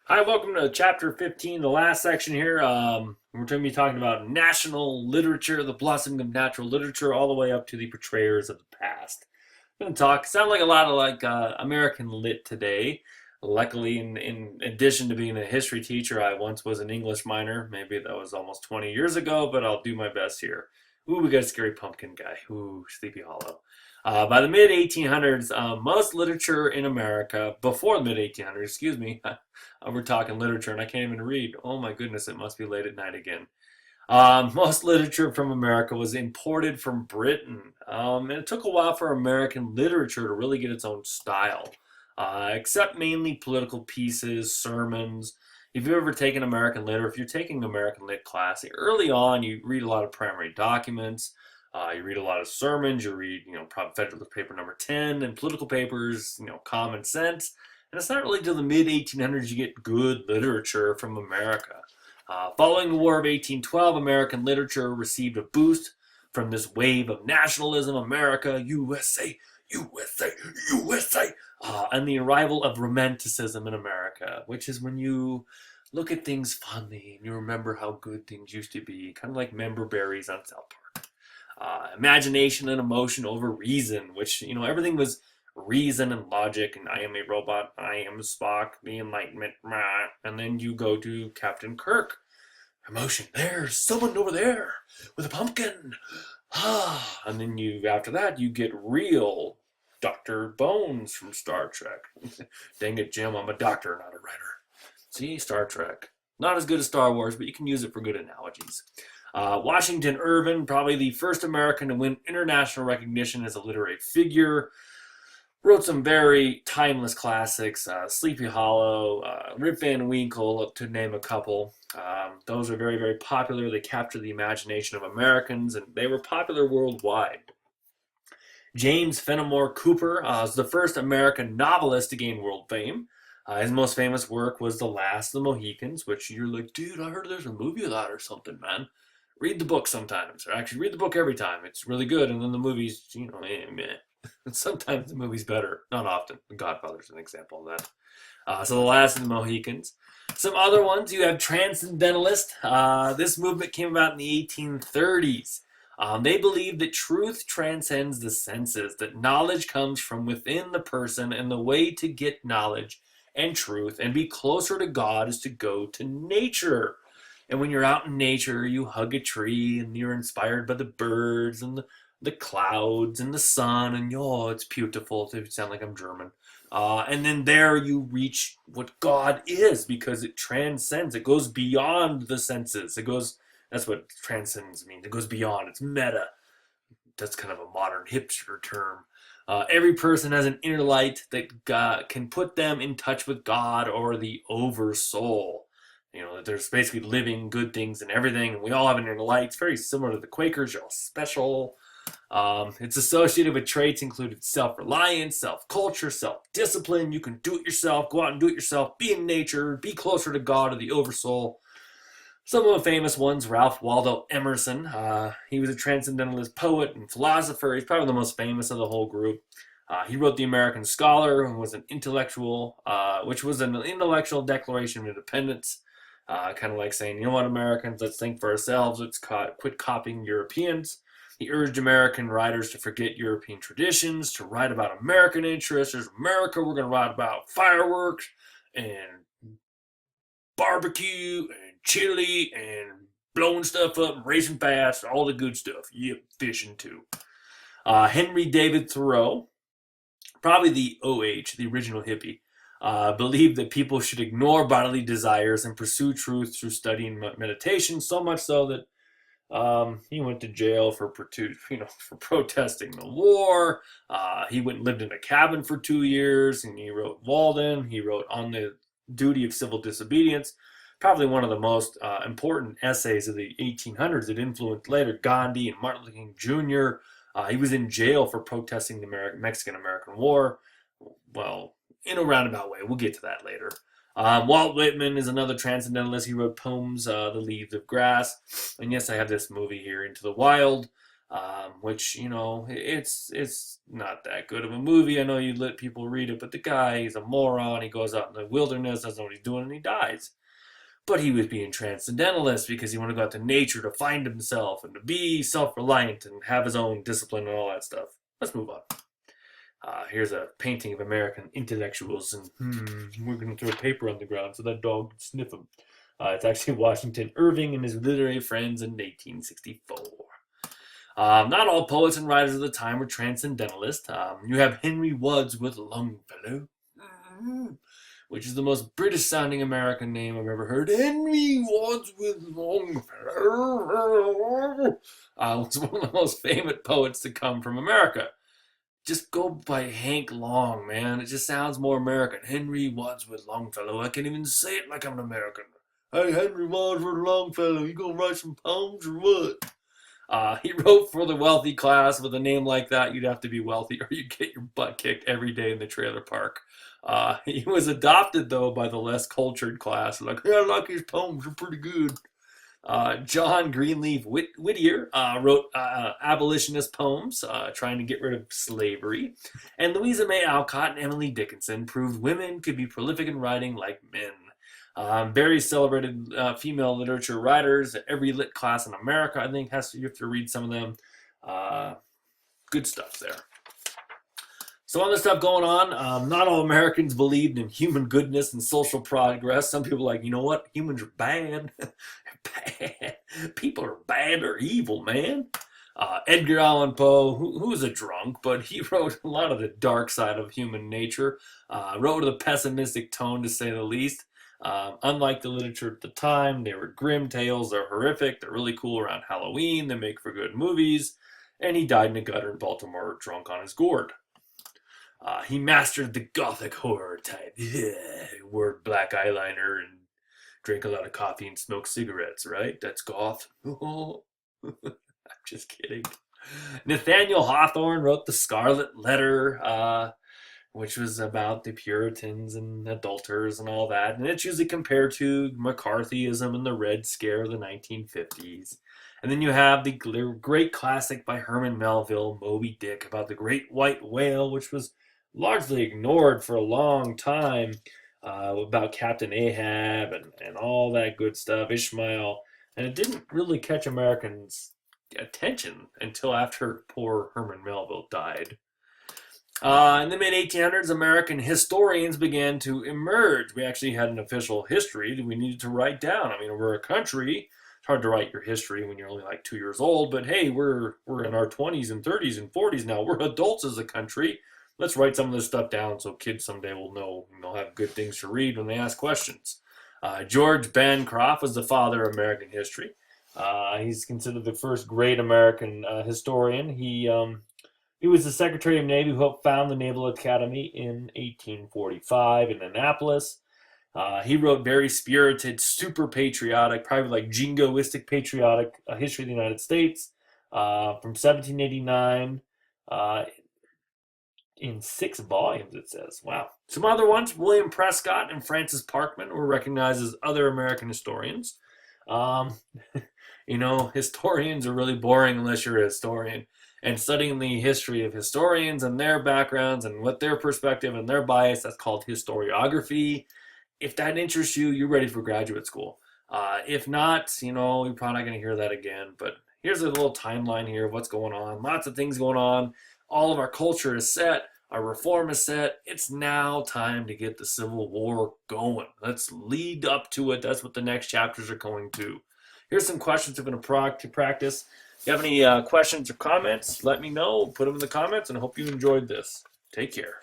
Hi, welcome to chapter 15, the last section here. We're going to be talking about national literature, the blossoming of natural literature, all the way up to the portrayers of the past. I'm going to sound like a lot of American lit today. Luckily, in addition to being a history teacher, I once was an English minor. Maybe that was almost 20 years ago, but I'll do my best here. Ooh, we got a scary pumpkin guy. Ooh, Sleepy Hollow. By the mid 1800s, most literature in America, before the mid 1800s, excuse me, we're talking literature and I can't even read. Oh my goodness, it must be late at night again. Most literature from America was imported from Britain, and it took a while for American literature to really get its own style, except mainly political pieces, sermons. If you've ever taken American Lit, or if you're taking American Lit class, early on you read a lot of primary documents, you read a lot of sermons, you read, probably Federalist Paper number 10, and political papers, Common Sense. And it's not really till the mid 1800s you get good literature from America. Following the War of 1812, American literature received a boost from this wave of nationalism, America, USA, USA, USA, and the arrival of romanticism in America, which is when you look at things fondly and you remember how good things used to be, kind of like member berries on South Park. Imagination and emotion over reason, which, everything was reason and logic, and I am a robot, I am Spock, the Enlightenment, and then you go to Captain Kirk. Emotion, there's someone over there with a pumpkin. And then after that, you get real Dr. Bones from Star Trek. Dang it, Jim, I'm a doctor, not a writer. See, Star Trek. Not as good as Star Wars, but you can use it for good analogies. Washington Irving, probably the first American to win international recognition as a literary figure, wrote some very timeless classics, Sleepy Hollow, Rip Van Winkle, to name a couple. Those are very, very popular. They captured the imagination of Americans, and they were popular worldwide. James Fenimore Cooper was the first American novelist to gain world fame. His most famous work was The Last of the Mohicans, which you're like, dude, I heard there's a movie of that or something, man. Read the book sometimes, or actually read the book every time. It's really good, and then the movie's, meh. Sometimes the movie's better, not often. The Godfather's an example of that. So The Last of the Mohicans. Some other ones, you have transcendentalist. This movement came about in the 1830s. They believe that truth transcends the senses, that knowledge comes from within the person, and the way to get knowledge and truth and be closer to God is to go to nature. And when you're out in nature, you hug a tree and you're inspired by the birds and the clouds and the sun, and oh, it's beautiful. To sound like I'm German. And then there you reach what God is, because it transcends. It goes beyond the senses. That's what transcends means. It goes beyond. It's meta. That's kind of a modern hipster term. Every person has an inner light that God can put them in touch with God or the oversoul. That there's basically living good things in everything, and we all have an inner light. It's very similar to the Quakers. You're all special. It's associated with traits including self-reliance, self-culture, self-discipline. You can do it yourself. Go out and do it yourself. Be in nature. Be closer to God or the oversoul. Some of the famous ones, Ralph Waldo Emerson. He was a transcendentalist poet and philosopher. He's probably the most famous of the whole group. He wrote The American Scholar, who was an intellectual, which was an intellectual declaration of independence. Kind of like saying, you know what, Americans, let's think for ourselves. Let's quit copying Europeans. He urged American writers to forget European traditions, to write about American interests. There's America, we're going to write about fireworks and barbecue and chili and blowing stuff up and racing fast, all the good stuff. Yep, fishing too. Henry David Thoreau, probably the the original hippie, believed that people should ignore bodily desires and pursue truth through study and meditation, so much so that he went to jail for protesting the war. He went and lived in a cabin for 2 years, and he wrote Walden. He wrote On the Duty of Civil Disobedience, probably one of the most important essays of the 1800s that influenced later Gandhi and Martin Luther King Jr. He was in jail for protesting the Mexican-American War. Well, in a roundabout way. We'll get to that later. Walt Whitman is another transcendentalist. He wrote poems, The Leaves of Grass. And yes, I have this movie here, Into the Wild. which, it's not that good of a movie. I know you let people read it, but the guy, he's a moron. He goes out in the wilderness, doesn't know what he's doing, and he dies. But he was being transcendentalist because he wanted to go out to nature to find himself and to be self-reliant and have his own discipline and all that stuff. Let's move on. Here's a painting of American intellectuals, and we're going to throw paper on the ground so that dog can sniff them. It's actually Washington Irving and his literary friends in 1864. Not all poets and writers of the time were transcendentalists. You have Henry Wadsworth Longfellow, which is the most British-sounding American name I've ever heard. Henry Wadsworth Longfellow was one of the most famous poets to come from America. Just go by Hank Long, man. It just sounds more American. Henry Wadsworth Longfellow. I can't even say it like I'm an American. Hey, Henry Wadsworth Longfellow, you gonna write some poems or what? He wrote for the wealthy class. With a name like that, you'd have to be wealthy or you'd get your butt kicked every day in the trailer park. He was adopted, though, by the less cultured class. Like, yeah, I like his poems. They're pretty good. John Greenleaf Whittier wrote abolitionist poems trying to get rid of slavery. And Louisa May Alcott and Emily Dickinson proved women could be prolific in writing like men. Very celebrated female literature writers at every lit class in America. I think you have to read some of them. Good stuff there. So all this stuff going on, not all Americans believed in human goodness and social progress. Some people are like, you know what? Humans are bad. Bad. People are bad or evil, man. Edgar Allan Poe, who was a drunk, but he wrote a lot of the dark side of human nature. Wrote with a pessimistic tone, to say the least. Unlike the literature at the time, they were grim tales. They're horrific. They're really cool around Halloween. They make for good movies. And he died in a gutter in Baltimore, drunk on his gourd. He mastered the gothic horror type. Yeah, wore black eyeliner and drank a lot of coffee and smoked cigarettes, right? That's goth. I'm just kidding. Nathaniel Hawthorne wrote The Scarlet Letter, which was about the Puritans and adulterers and all that. And it's usually compared to McCarthyism and the Red Scare of the 1950s. And then you have the great classic by Herman Melville, Moby Dick, about the great white whale, which was largely ignored for a long time, about Captain Ahab and all that good stuff, Ishmael. And it didn't really catch Americans' attention until after poor Herman Melville died. In the mid-1800s, American historians began to emerge. We actually had an official history that we needed to write down. I mean, we're a country. It's hard to write your history when you're only like 2 years old, but hey, we're in our 20s and 30s and 40s now. We're adults as a country. Let's write some of this stuff down so kids someday will know and they'll have good things to read when they ask questions. George Bancroft was the father of American history. He's considered the first great American historian. He was the Secretary of Navy who helped found the Naval Academy in 1845 in Annapolis. He wrote very spirited, super patriotic, probably like jingoistic patriotic history of the United States from 1789 in 6 volumes, it says. Wow. Some other ones, William Prescott and Francis Parkman were recognized as other American historians. Historians are really boring unless you're a historian. And studying the history of historians and their backgrounds and what their perspective and their bias, that's called historiography. If that interests you, you're ready for graduate school. If not, you're probably not going to hear that again. But here's a little timeline here of what's going on. Lots of things going on. All of our culture is set. Our reform is set. It's now time to get the Civil War going. Let's lead up to it. That's what the next chapters are going to. Here's some questions we're going to practice. If you have any questions or comments, let me know. Put them in the comments, and I hope you enjoyed this. Take care.